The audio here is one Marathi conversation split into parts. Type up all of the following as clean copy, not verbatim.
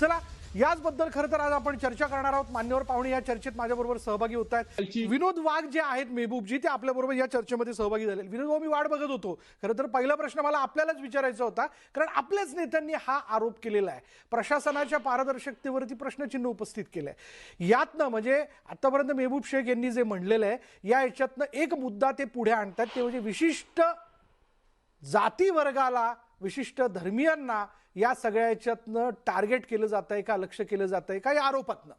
चला याचबद्दल खरं तर आज आपण चर्चा करणार आहोत. मान्यवर पाहुणे या चर्चेत माझ्याबरोबर सहभागी होत आहेत. विनोद वाघ जे आहेत मेहबूबजी ते आपल्याबरोबर या चर्चेमध्ये सहभागी झाले. विनोद भाऊ, मी वाट बघत होतो. खरं तर पहिला प्रश्न मला आपल्यालाच विचारायचा होता, कारण आपल्याच नेत्यांनी हा आरोप केलेला आहे. प्रशासनाच्या पारदर्शकतेवरती प्रश्नचिन्ह उपस्थित केलंय. यातनं म्हणजे आतापर्यंत मेहबूब शेख यांनी जे म्हणलेलं आहे या याच्यातनं एक मुद्दा ते पुढे आणतात, ते म्हणजे विशिष्ट जाती वर्गाला, विशिष्ट धर्मीयांना या सगळ्या याच्यातनं टार्गेट केलं जात आहे का, लक्ष केलं जात आहे का या आरोपातनं?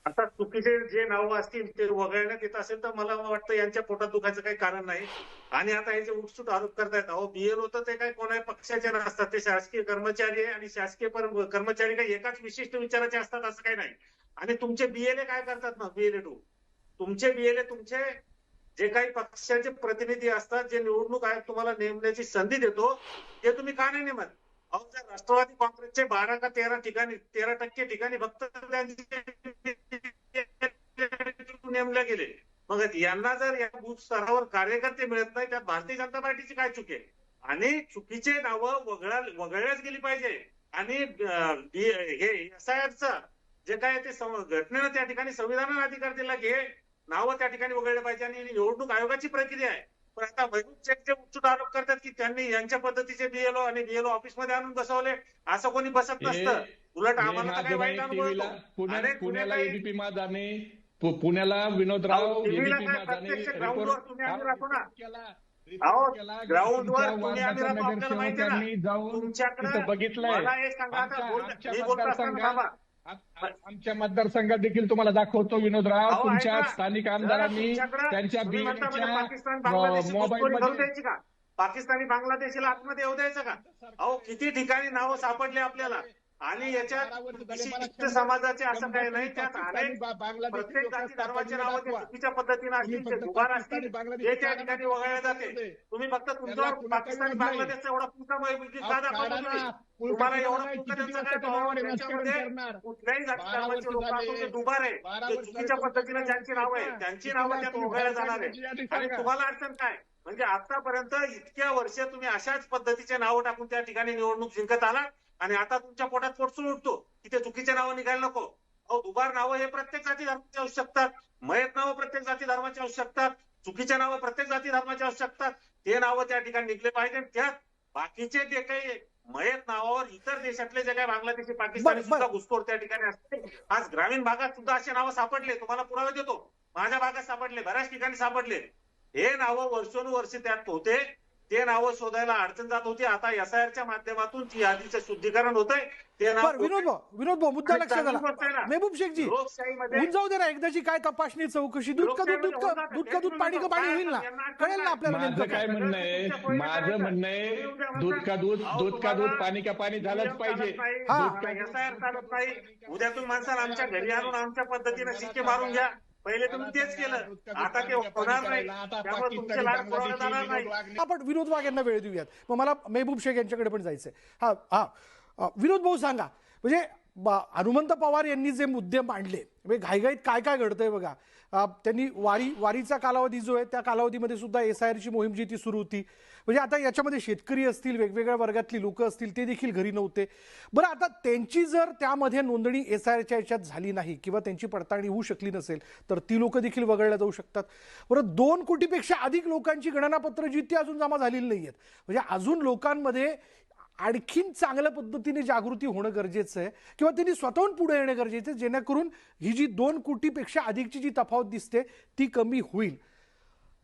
आता चुकीचे जे नावं असतील ते वगळण्यात येत असेल तर मला वाटतं यांच्या पोटात दुखायचं काही कारण नाही. आणि आता हे जे उठसूट आरोप करतायत, अहो बीएलओ तर ते काही कोणाही पक्षाचे नसतात, ते शासकीय कर्मचारी आहे आणि शासकीय कर्मचारी काही एकाच विशिष्ट विचाराचे असतात असं काही नाही. आणि तुमचे बीएलए काय करतात ना, बीएलए तुमचे बीएलए तुमचे जे काही पक्षाचे प्रतिनिधी असतात, जे निवडणूक आयोग तुम्हाला नेमण्याची संधी देतो ते तुम्ही का नाही नेमत? अहो जर राष्ट्रवादी काँग्रेसचे 12 का 13% ठिकाणी फक्त नेमले गेले, मग यांना जर या बूथ स्तरावर कार्यकर्ते मिळत नाही, त्यात भारतीय जनता पार्टीची काय चूक आहे? आणि चुकीचे नावं वगळल्याच गेली पाहिजे. आणि हे एसआयआरचं जे काय ते घटनेनं त्या ठिकाणी संविधानाने अधिकार दिला की हे नावं त्या ठिकाणी वगळलं पाहिजे आणि निवडणूक आयोगाची प्रक्रिया आहे. पण आता मेहबूब शेख जे उच्च आरोप करतात की त्यांनी यांच्या पद्धतीचे बीएलओ आणि बीएलओ ऑफिसमध्ये आणून बसवले, असं कोणी बसत नसतं. उलट आम्हाला तर काही वाईट अनुभव येतो. पुण्याला एबीपी माझाने, पुण्याला विनोदराव एबीपी माझाने ग्राउंडवर तुम्ही आम्ही राहतो ना, अहो ग्राउंडवर तुम्ही आम्ही राहतो, आपल्याला माहिती आहे ना. तुमच्याकडे बघितलंय. मला हे सांगा, आता मी बोलत असताना बाबा आमच्या मतदारसंघात देखील तुम्हाला दाखवतो विनोदराव, तुमच्या स्थानिक आमदारांनी त्यांच्या पाकिस्तान बांगलादेश द्यायची का, पाकिस्तानी बांगलादेशीला आतमध्ये येऊ द्यायचं का? अहो किती ठिकाणी नावं सापडले आपल्याला. आणि याच्यात विशिष्ट समाजाचे असं काही नाही, त्यात अनेक प्रत्येक जाती धर्माचे नावं ते चुकीच्या पद्धतीने असतील, ते दुबार असतील, ते त्या ठिकाणी वगळले जाते. तुम्ही फक्त तुमच्यावर पाकिस्तानी बांगलादेशचा एवढा पुढचा का दाखवतो? तुम्हाला एवढा पुढचा त्यांचा काय भाव? त्याच्यामध्ये कुठल्याही जाती धर्माचे लोक असो, ते दुबार आहे, ते चुकीच्या पद्धतीने ज्यांची नावं आहे त्यांची नावं त्यात वगळल्या जाणार आहे. आणि तुम्हाला अडचण काय, म्हणजे आतापर्यंत इतक्या वर्ष तुम्ही अशाच पद्धतीचे नावं टाकून त्या ठिकाणी निवडणूक जिंकत आला आणि आता तुमच्या पोटात पोटसून उठतो की ते चुकीचे नावं निघायला नको. अहो दुबार नावं हे प्रत्येक जाती धर्माची असू शकतात, मयत नावं प्रत्येक जाती धर्माची असू शकतात, चुकीचे नावं प्रत्येक जाती धर्माची असू शकतात. ते नावं त्या ठिकाणी निघले पाहिजे. त्यात बाकीचे जे काही मयत नावावर इतर देशातले जे काही बांगलादेशी, पाकिस्तानी सुद्धा घुसखोर त्या ठिकाणी असते. आज ग्रामीण भागात सुद्धा असे नावं सापडले, तुम्हाला पुरावे देतो. माझ्या भागात सापडले, बऱ्याच ठिकाणी सापडले. हे नावं वर्षोनुवर्षे त्यात होते, ते नावं शोधायला अडचण जात होती. आता एसआयआरच्या माध्यमातून ती यादीचं शुद्धीकरण होतंय. ते नाव विनोद भाऊ मुद्दा लक्षात आला. मेहबूब शेखजी होऊन जाऊ दे ना एकदाची काय तपासणी, चौकशी. दूध का दूध पाणी का पाणी होईल ना, कळेल ना आपल्याला. माझं काय म्हणणं आहे, दूध का दूध पाणी का पाणी झालंच पाहिजे. एसआयआर चालत नाही. उद्यातून माणसाला आमच्या घरी आणून आमच्या पद्धतीने शिक्के मारून घ्या. पहिले तुम्ही तेच केलं, आता ते होणार नाही. त्यामुळे तुमचे लाड पुरवले जाणार नाही. आपण विनोद वाघ यांना वेळ देऊयात. मग मला मेहबूब शेख यांच्याकडे पण जायचंय. विनोद भाऊ सांगा, म्हणजे हनुमंत पवार यांनी जे मुद्दे मांडले, म्हणजे घाईघाईत काय काय घडतंय बघा. त्यांनी वारीचा कालावधी जो आहे त्या कालावधीमध्ये सुद्धा एसआयआरची मोहीम जी ती सुरू होती. म्हणजे आता याच्यामध्ये शेतकरी असतील, वेगवेगळ्या वर्गातली लोक असतील, ते देखील घरी नव्हते. बरं, आता त्यांची जर त्यामध्ये नोंदणी एसआयआरच्या याच्यात झाली नाही किंवा त्यांची पडताळणी होऊ शकली नसेल तर ती लोक देखील वगळल्या जाऊ शकतात. बरं, 2 कोटीपेक्षा अधिक लोकांची गणनापत्र जी ती अजून जमा झालेली नाही आहेत. म्हणजे अजून लोकांमध्ये आणखीन चांगल्या पद्धतीने जागृती होणं गरजेचं आहे किंवा त्यांनी स्वतःहून पुढे येणं गरजेचं आहे, जेणेकरून ही जी 2 कोटीपेक्षा अधिकची जी तफावत दिसते ती कमी होईल.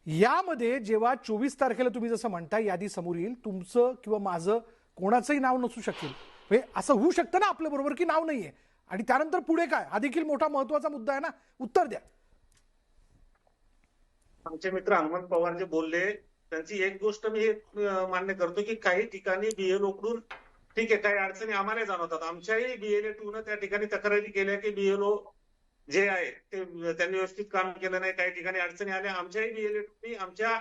यामध्ये जेव्हा 24 तारखेला तुम्ही जसं म्हणताय यादी समोर येईल, तुमचं किंवा माझं कोणाचंही नाव नसू शकेल. म्हणजे असं होऊ शकतं ना आपल्या बरोबर की नाव नाहीये, आणि त्यानंतर पुढे काय, हा देखील मोठा महत्वाचा मुद्दा आहे ना. उत्तर द्या. आमचे मित्र हनुमंत पवार जे बोलले त्यांची एक गोष्ट मी मान्य करतो की काही ठिकाणी बीएलओ कडून ठीक आहे काही अडचणी आम्हाला जाणवतात. आमच्याही बीएलए 2 न त्या ठिकाणी तक्रारी केल्या की बीएलओ जे आहे ते त्यांनी व्यवस्थित काम केलं नाही, काही ठिकाणी अडचणी आल्या. आमच्याही बीएलए 2 आमच्या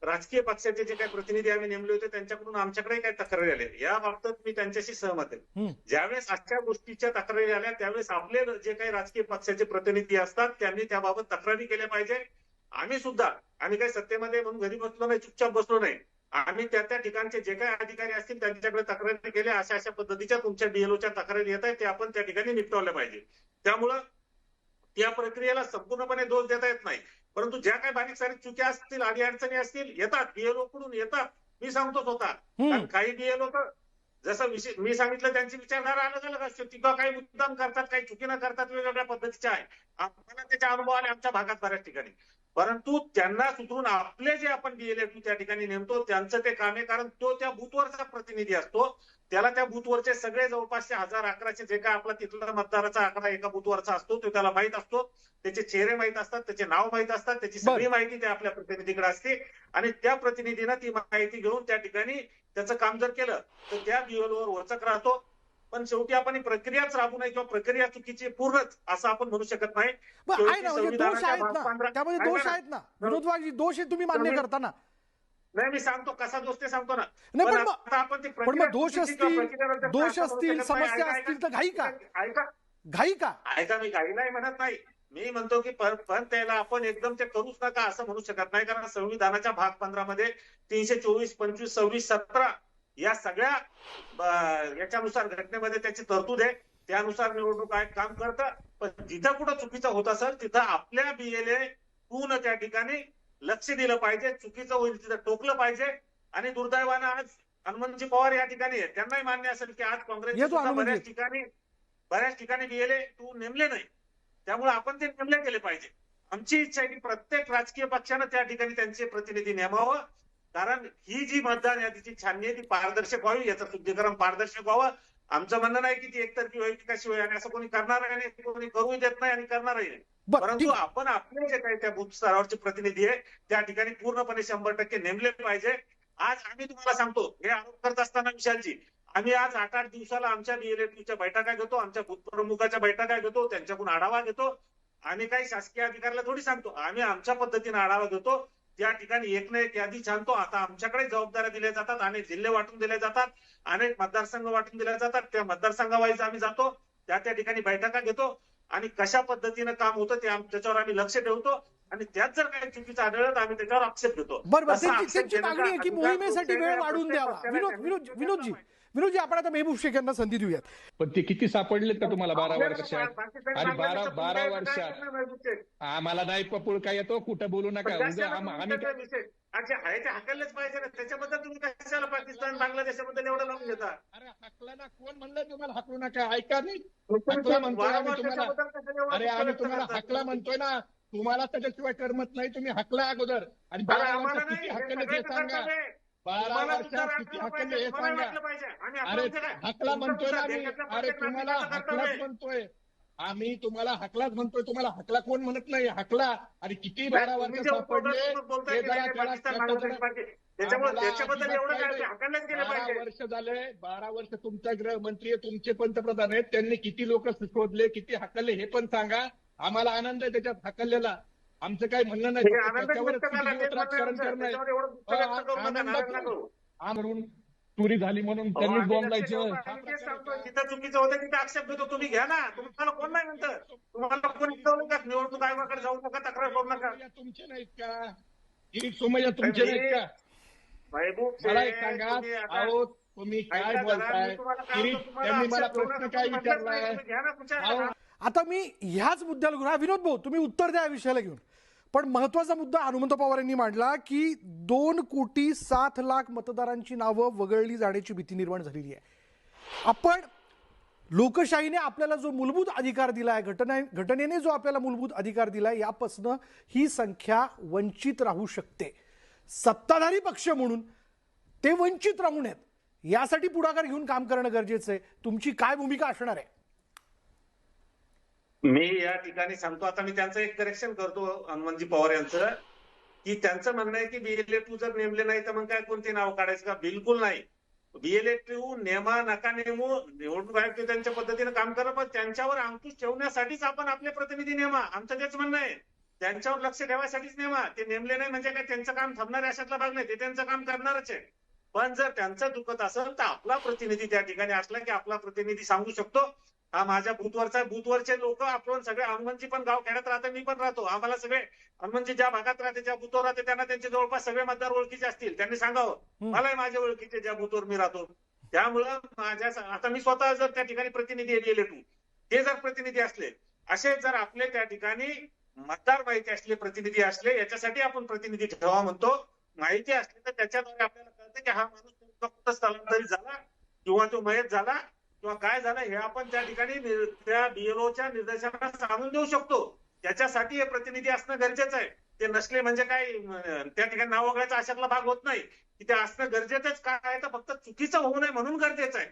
राजकीय पक्षाचे जे काही प्रतिनिधी आम्ही नेमले होते त्यांच्याकडून आमच्याकडे काही तक्रारी आल्या. या बाबतीत मी त्यांच्याशी सहमत आहे. ज्यावेळेस अशा गोष्टीच्या तक्रारी आल्या त्यावेळेस आपले जे काही राजकीय पक्षाचे प्रतिनिधी असतात त्यांनी त्याबाबत तक्रारी केल्या पाहिजे. आम्ही काही सत्तेमध्ये म्हणून घरी बसलो नाही, चुपचाप बसलो नाही. आम्ही त्या ठिकाणचे जे काही अधिकारी असतील त्यांच्याकडे तक्रारी केल्या, अशा पद्धतीच्या तुमच्या डीएलओच्या तक्रारी येत आहेत, ते आपण त्या ठिकाणी निपटवल्या पाहिजे. त्यामुळं या प्रक्रियेला संपूर्णपणे दोष देता येत नाही, परंतु ज्या काही बारीक सारीक चुक्या असतील, अडीअडचणी असतील, येतात डीएलओ कडून येतात. मी सांगतो स्वतः, कारण काही डीएलओ तर जसं मी सांगितलं त्यांची विचारधारा अलग अलग असते. तिथं काही मुद्दाम करतात, काही चुकीनं करतात, वेगवेगळ्या पद्धतीच्या आहे. आम्हाला त्याच्या अनुभव आले आमच्या भागात बऱ्याच ठिकाणी. परंतु त्यांना सुधरून आपले जे आपण डीएलएफ त्या ठिकाणी नेमतो त्यांचं ते काम आहे, कारण तो त्या बूथवरचा प्रतिनिधी असतो. त्याला त्या बूथवरचे सगळे जवळपासचे 1000-1100 जे काय आपला तिथला मतदाराचा आकडा एका बूथवरचा असतो तो त्याला माहित असतो. त्याचे चेहरे माहित असतात, त्याचे नाव माहित असतात, त्याची सगळी माहिती त्या आपल्या प्रतिनिधीकडे असते आणि त्या प्रतिनिधीनं ती माहिती घेऊन त्या ठिकाणी त्याचं काम जर केलं तर त्या डीएलओवर वचक राहतो. पण शेवटी आपण ही प्रक्रियाच राबू नये किंवा प्रक्रिया चुकीची पूर्णच असं आपण म्हणू शकत नाही. आहे ना, म्हणजे दोष आहेत ना, त्यामध्ये दोष आहेत ना विनोद वाघजी, दोष हे तुम्ही मान्य करता ना? नाही, मी सांगतो कसा दोष ते सांगतो ना. नाही, पण आता आपण ती पण मग दोष प्रक्रिया असतील समस्या असतील तर घाई का? घाई का? ऐका, मी घाई नाही म्हणत नाही. मी म्हणतो की पण त्याला आपण एकदम ते करूच नका असं म्हणू शकत नाही, कारण संविधानाच्या भाग 15 मध्ये 324, 25, 26, 17 या सगळ्या याच्यानुसार घटनेमध्ये त्याची तरतूद आहे. त्यानुसार निवडणूक आयोग काम करतं. पण जिथं कुठं चुकीचं होत असेल तिथं आपल्या बीएलए पूर्ण त्या ठिकाणी लक्ष दिलं पाहिजे. चुकीचं होईल तिथं टोकलं पाहिजे. आणि दुर्दैवानं आज हनुमंतजी पवार या ठिकाणी आहे, त्यांनाही मान्य असेल की आज काँग्रेस बऱ्याच ठिकाणी बीएलए नेमले नाही. त्यामुळे आपण ते नेमले गेले पाहिजे. आमची इच्छा आहे की प्रत्येक राजकीय पक्षानं त्या ठिकाणी त्यांचे प्रतिनिधी नेमावं, कारण ही जी मतदान यादीची छाननी आहे ती पारदर्शक व्हावी, याचं शुद्धीकरण पारदर्शक व्हावं. आमचं म्हणणं नाही की ती एकतर्फी व्हावी कशी होईल, आणि असं कोणी करणार नाही, कोणी करूही देत नाही आणि करणारही नाही. परंतु आपण आपले जे काही त्या बूथ स्तरावरचे प्रतिनिधी आहे त्या ठिकाणी पूर्णपणे 100% नेमले पाहिजे. आज आम्ही तुम्हाला सांगतो, हे आरोप करत असताना विशालजी, आम्ही आज 8-8 दिवसाला आमच्या डीएलएफच्या बैठका घेतो, आमच्या बूथ प्रमुखाच्या बैठका घेतो, त्यांच्याकडून आढावा घेतो. आम्ही काही शासकीय अधिकाऱ्याला थोडी सांगतो, आम्ही आमच्या पद्धतीने आढावा घेतो. त्या ठिकाणी एक ना एक यादी छानतो. आता आमच्याकडे जबाबदाऱ्या दिल्या जातात, अनेक जिल्हे वाटून दिले जातात, अनेक मतदारसंघ वाटून दिले जातात. त्या मतदारसंघावाईज आम्ही जातो, त्या ठिकाणी बैठका घेतो आणि कशा पद्धतीनं काम होतं त्याच्यावर आम्ही लक्ष ठेवतो. आणि त्यात जर काही चुकीचं आढळलं तर आम्ही त्याच्यावर आक्षेप घेतो. बरोबर, त्यांची मागणी आहे की मोहिमेसाठी वेळ वाढवून द्यावा. विनोदजी, आपण आता मेहबूब शेख यांना संधी देऊयात. पण ते किती सापडलेत का तुम्हाला 12 वर्षात? आणि 12 वर्षात आम्हाला नाही पपूळ काय येतो, कुठं बोलू नका. आम्ही हाकललेच पाहिजे ना. त्याच्याबद्दल तुम्ही कशाला पाकिस्तान बांगलादेशाबद्दल एवढं लावून घेता? अरे हाकला ना, कोण म्हणलं तुम्हाला हाकलू नका? ऐका नाही, हाकला म्हणतोय आम्ही तुम्हाला. अरे आम्ही तुम्हाला हाकला म्हणतोय ना, तुम्हाला त्याच्याशिवाय करमत नाही. तुम्ही हाकला अगोदर. आणि 12 वर्षात किती हाकले ते सांगा. 12 वर्षात किती हाकले हे सांगा. अरे हाकला म्हणतोय ना आम्ही. अरे तुम्हाला हाकलाच म्हणतोय आम्ही, तुम्हाला हाकलाच म्हणतोय. तुम्हाला हाकला कोण म्हणत नाही, हाकला. आणि किती 12 वर्ष सापडले ते जरा वर्ष झाले. 12 वर्ष तुमचा गृहमंत्री, तुमचे पंतप्रधान आहेत, त्यांनी किती लोक शोधले, किती हाकलले हे पण सांगा. आम्हाला आनंद आहे त्याच्यात हाकललेला. आमचं काही म्हणणं नाही, राजकारण करणं आमरून चोरी झाली म्हणून त्यांनी बोंबलायचं. जिथं चुकीचं होतं तिथं आक्षेप घेतो. तुम्ही घ्या ना, तुम्हाला कोण नाही म्हणतं. तुम्हाला कोण का निवडणूक आयोगाकडे जाऊ नका, तक्रार करू नका. तुमचे नाहीत का? ही सोमय्या तुमचे नाहीत का? मला एक सांगा, अहो तुम्ही काय बोलताय? त्यांनी मला प्रश्न काय विचारलाय? आता मी ह्याच मुद्द्याला घेऊन, विनोद भाऊ तुम्ही उत्तर द्या या विषयाला घेऊन. पण महत्वाचा मुद्दा हनुमंत पवार यांनी मांडला की 2,07,00,000 मतदारांची नावं वगळली जाण्याची भीती निर्माण झालेली आहे. आपण लोकशाहीने आपल्याला जो मूलभूत अधिकार दिलाय, घटनेने जो आपल्याला मूलभूत अधिकार दिलाय, यापासून ही संख्या वंचित राहू शकते. सत्ताधारी पक्ष म्हणून ते वंचित राहू नयेत यासाठी पुढाकार घेऊन काम करणं गरजेचं आहे. तुमची काय भूमिका असणार आहे? मी या ठिकाणी सांगतो, आता मी त्यांचं एक करेक्शन करतो हनुमंतजी पवार यांचं, की त्यांचं म्हणणं आहे की BLA-2 जर नेमले नाही तर मग काय कोणते नाव काढायचं का? बिलकुल नाही. BLA-2 नेमा नका नेमू, निवडणूक आयोग त्यांच्या पद्धतीने काम करा, पण त्यांच्यावर अंकुश ठेवण्यासाठीच आपण आपले प्रतिनिधी नेमा. आमचं तेच म्हणणं आहे, त्यांच्यावर लक्ष ठेवायसाठीच नेमा. ते नेमले नाही म्हणजे काय त्यांचं काम थांबणार अशातला भाग नाही, ते त्यांचं काम करणारच आहे. पण जर त्यांचं दुखत असेल तर आपला प्रतिनिधी त्या ठिकाणी असला की आपला प्रतिनिधी सांगू शकतो हा माझ्या बूथवरचा बूथवरचे लोक आपण सगळे हनुमानजी पण गाव खेड्यात राहते, मी पण राहतो. आम्हाला सगळे हनुमानजी ज्या भागात राहते, ज्या बूथवर राहते, त्यांना त्यांचे जवळपास सगळे मतदार ओळखीचे असतील. त्यांनी सांगावं मलाही माझ्या ओळखीचे ज्या बूथवर मी राहतो. त्यामुळं माझ्या आता मी स्वतः जर त्या ठिकाणी प्रतिनिधी गेले ते जर प्रतिनिधी असले, असे जर आपले त्या ठिकाणी मतदार माहिती असले, प्रतिनिधी असले, याच्यासाठी आपण प्रतिनिधी ठेवा म्हणतो. माहिती असली तर त्याच्याद्वारे आपल्याला कळतं की हा माणूस कुठं स्थलांतरित झाला किंवा तो मयत झाला किंवा काय झालं हे आपण त्या ठिकाणी त्या बीएलओच्या निर्देशनास आणून देऊ शकतो. त्याच्यासाठी हे प्रतिनिधी असणं गरजेचं आहे. ते नसले म्हणजे काय त्या ठिकाणी नाव वगळायचा अशातला भाग होत नाही की ते असणं गरजेचंच काय आहे, तर फक्त चुकीचं होऊ नये म्हणून गरजेचं आहे,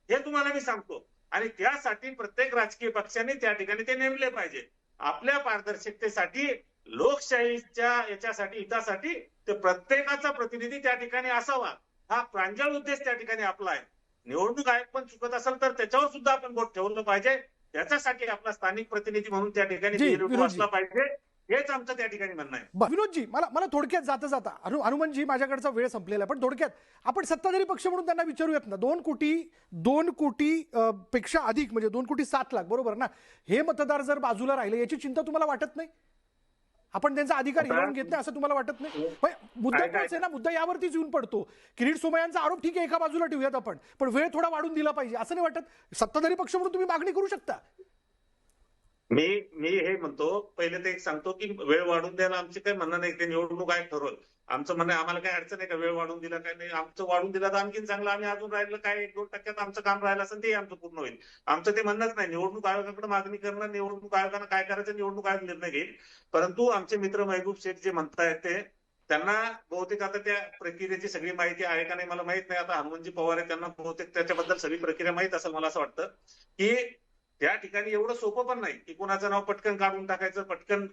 हे तुम्हाला मी सांगतो. आणि त्यासाठी प्रत्येक राजकीय पक्षाने त्या ठिकाणी ते नेमले पाहिजे. आपल्या पारदर्शकतेसाठी, लोकशाहीच्या याच्यासाठी, हितासाठी ते प्रत्येकाचा प्रतिनिधी त्या ठिकाणी असावा, हा प्रांजळ उद्देश त्या ठिकाणी आपला आहे. निवडणूक आयोग पण चुकत असेल तर त्याच्यावर सुद्धा आपण बोट ठेवलं पाहिजे. त्याच्यासाठी आपला स्थानिक प्रतिनिधी म्हणून त्या ठिकाणी बीएलओ असला पाहिजे, हेच आमचं त्या ठिकाणी म्हणणं आहे. विनोदजी, मला थोडक्यात जाता जाता हनुमानजी, माझ्याकडचा वेळ संपलेला आहे, पण थोडक्यात आपण सत्ताधारी पक्ष म्हणून त्यांना विचारूयात ना. 2 कोटी पेक्षा अधिक म्हणजे 2,07,00,000 बरोबर ना, हे मतदार जर बाजूला राहिले याची चिंता तुम्हाला वाटत नाही? आपण त्यांचा अधिकार हिरावून घेत नाही असं तुम्हाला वाटत नाही? मुद्दा तोच आहे ना, मुद्दा यावरतीच येऊन पडतो. किरीट सोमय्यांचा आरोप ठीक आहे, एका बाजूला ठेवूयात आपण, पण वेळ थोडा वाढून दिला पाहिजे असं नाही वाटत? सत्ताधारी पक्ष म्हणून तुम्ही मागणी करू शकता. मी हे म्हणतो, पहिले ते एक सांगतो की वेळ वाढून द्यायला आमचे काही म्हणणं नाही, ते निवडणूक आयोग ठरवलं. आमचं म्हणणं आम्हाला काही अडचण आहे का वेळ वाढून दिला काय नाही, आमचं वाढून दिला तर आणखीन चांगलं. आम्ही अजून राहिलं काय 1-2% आमचं काम राहिलं असेल ते आमचं पूर्ण होईल. आमचं ते म्हणणंच नाही. निवडणूक आयोगाकडे मागणी करणं, निवडणूक आयोगानं काय करायचं निवडणूक आयोग निर्णय घेईल. परंतु आमचे मित्र महबूब शेख जे म्हणतायत ते, त्यांना बहुतेक आता त्या प्रक्रियेची सगळी माहिती आहे का नाही मला माहित नाही. आता हनुमानजी पवार आहे, त्यांना बहुतेक त्याच्याबद्दल सगळी प्रक्रिया माहित असेल. मला असं वाटतं की त्या ठिकाणी एवढं सोपं पण नाही की कोणाचं नाव पटकन काढून टाकायचं, पटकन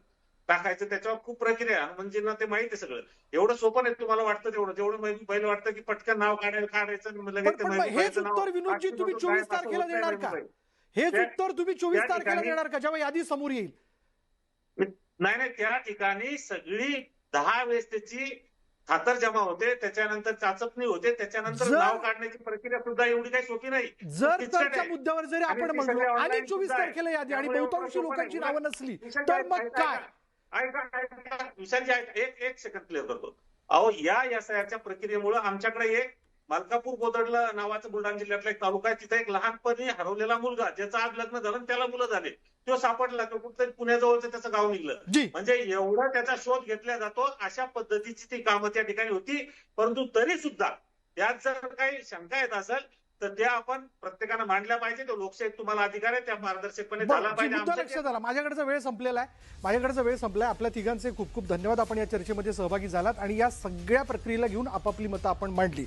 टाकायचं, त्याच्यावर खूप प्रक्रिया हनुमानजींना ते माहिती आहे सगळं. एवढं सोपं नाही तुम्हाला वाटतं तेवढं. जेवढं पहिलं वाटतं की पटकन नाव काढायचं हेच उत्तर विनोदजी तुम्ही 24 तारखेला देणार का? हेच उत्तर तुम्ही 24 तारखेला देणार का, जेव्हा यादी समोर येईल? नाही, त्या ठिकाणी सगळी 10 वेळेस त्याची खातरजमा होते, त्याच्यानंतर चाचपणी होते, त्याच्यानंतर नाव काढण्याची प्रक्रिया सुद्धा एवढी काही सोपी नाही. जर त्या मुद्द्यावर जरी आपण म्हणलो आणि 24 तारखेला यादी आणि बहुतांशी लोकांची नावं नसली तर मग काय? विशालजी एक सेकंड क्लिअर करतो. अहो या एसआयआरच्या प्रक्रियेमुळे आमच्याकडे एक मलकापूर गोदडला नावाचं बुलढाणा जिल्ह्यातला एक तालुका आहे, तिथे एक लहानपणी हरवलेला मुलगा ज्याचं आज लग्न झालं त्याला मुलं झाले, तो सापडला, तो कुठतरी पुण्याजवळचं त्याचं गाव निघलं. म्हणजे एवढा त्याचा शोध घेतला जातो. अशा पद्धतीची ती कामं त्या ठिकाणी होती. परंतु तरी सुद्धा त्यात जर काही शंका येत असेल तर त्या आपण प्रत्येकानं मांडल्या पाहिजे. तो लोकशाहीत तुम्हाला अधिकार आहे, त्या पारदर्शकपणे झाला पाहिजे. लक्षात आला. माझ्याकडचा वेळ संपलेला आहे. आपल्या तिघांचे खूप खूप धन्यवाद. आपण या चर्चेमध्ये सहभागी झालात आणि या सगळ्या प्रक्रियेला घेऊन आपापली मतं आपण मांडली.